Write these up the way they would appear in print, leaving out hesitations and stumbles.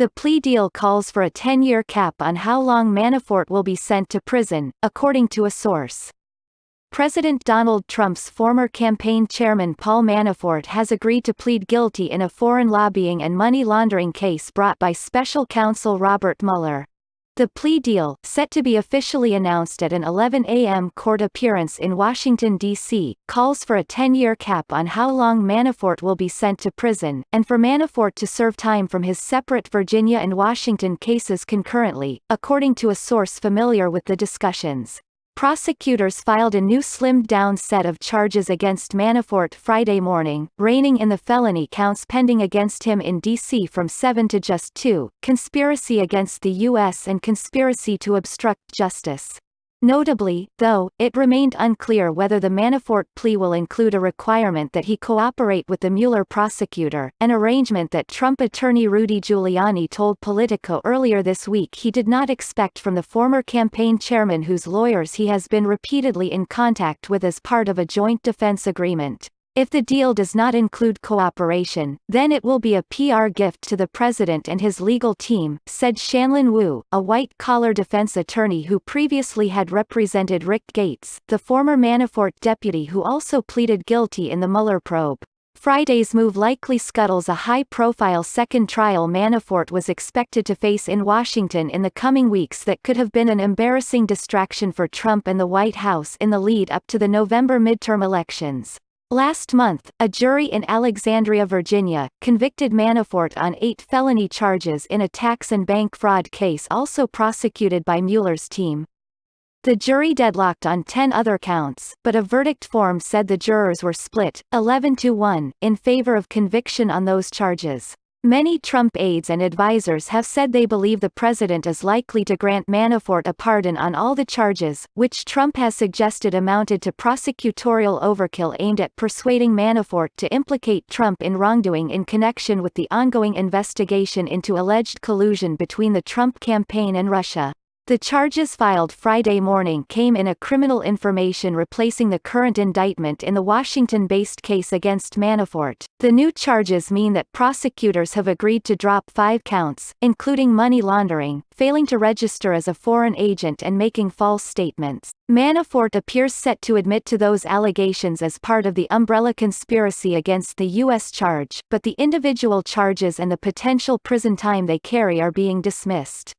The plea deal calls for a 10-year cap on how long Manafort will be sent to prison, according to a source. President Donald Trump's former campaign chairman Paul Manafort has agreed to plead guilty in a foreign lobbying and money laundering case brought by special counsel Robert Mueller. The plea deal, set to be officially announced at an 11 a.m. court appearance in Washington, D.C., calls for a 10-year cap on how long Manafort will be sent to prison, and for Manafort to serve time from his separate Virginia and Washington cases concurrently, according to a source familiar with the discussions. Prosecutors filed a new slimmed-down set of charges against Manafort Friday morning, reining in the felony counts pending against him in D.C. from 7 to just 2, conspiracy against the U.S. and conspiracy to obstruct justice. Notably, though, it remained unclear whether the Manafort plea will include a requirement that he cooperate with the Mueller prosecutor, an arrangement that Trump attorney Rudy Giuliani told Politico earlier this week he did not expect from the former campaign chairman whose lawyers he has been repeatedly in contact with as part of a joint defense agreement. If the deal does not include cooperation, then it will be a PR gift to the president and his legal team, said Shanlin Wu, a white-collar defense attorney who previously had represented Rick Gates, the former Manafort deputy who also pleaded guilty in the Mueller probe. Friday's move likely scuttles a high-profile second trial Manafort was expected to face in Washington in the coming weeks that could have been an embarrassing distraction for Trump and the White House in the lead up to the November midterm elections. Last month, a jury in Alexandria, Virginia, convicted Manafort on 8 felony charges in a tax and bank fraud case also prosecuted by Mueller's team. The jury deadlocked on 10 other counts, but a verdict form said the jurors were split, 11-1, in favor of conviction on those charges. Many Trump aides and advisers have said they believe the president is likely to grant Manafort a pardon on all the charges, which Trump has suggested amounted to prosecutorial overkill aimed at persuading Manafort to implicate Trump in wrongdoing in connection with the ongoing investigation into alleged collusion between the Trump campaign and Russia. The charges filed Friday morning came in a criminal information replacing the current indictment in the Washington-based case against Manafort. The new charges mean that prosecutors have agreed to drop 5 counts, including money laundering, failing to register as a foreign agent and making false statements. Manafort appears set to admit to those allegations as part of the umbrella conspiracy against the U.S. charge, but the individual charges and the potential prison time they carry are being dismissed.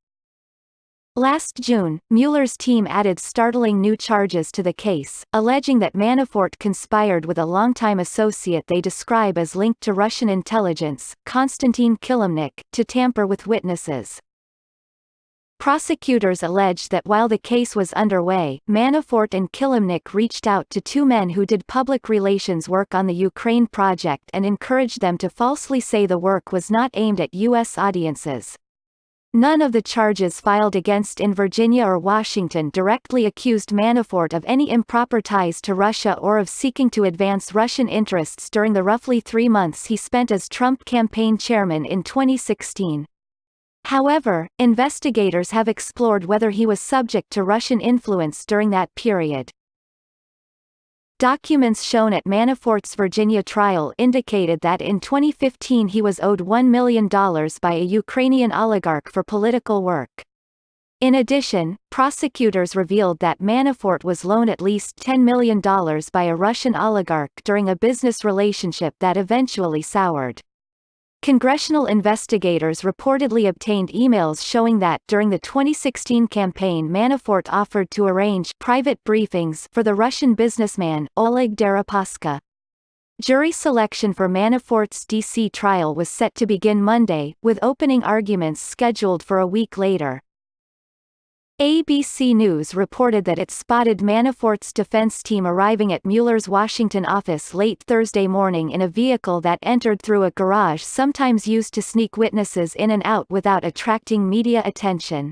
Last June, Mueller's team added startling new charges to the case, alleging that Manafort conspired with a longtime associate they describe as linked to Russian intelligence, Konstantin Kilimnik, to tamper with witnesses. Prosecutors alleged that while the case was underway, Manafort and Kilimnik reached out to 2 men who did public relations work on the Ukraine project and encouraged them to falsely say the work was not aimed at U.S. audiences. None of the charges filed against in Virginia or Washington directly accused Manafort of any improper ties to Russia or of seeking to advance Russian interests during the roughly 3 months he spent as Trump campaign chairman in 2016. However, investigators have explored whether he was subject to Russian influence during that period. Documents shown at Manafort's Virginia trial indicated that in 2015 he was owed $1 million by a Ukrainian oligarch for political work. In addition, prosecutors revealed that Manafort was loaned at least $10 million by a Russian oligarch during a business relationship that eventually soured. Congressional investigators reportedly obtained emails showing that during the 2016 campaign Manafort offered to arrange private briefings for the Russian businessman Oleg Deripaska. Jury selection for Manafort's D.C. trial was set to begin Monday, with opening arguments scheduled for a week later. ABC News reported that it spotted Manafort's defense team arriving at Mueller's Washington office late Thursday morning in a vehicle that entered through a garage sometimes used to sneak witnesses in and out without attracting media attention.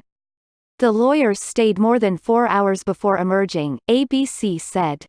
The lawyers stayed more than 4 hours before emerging, ABC said.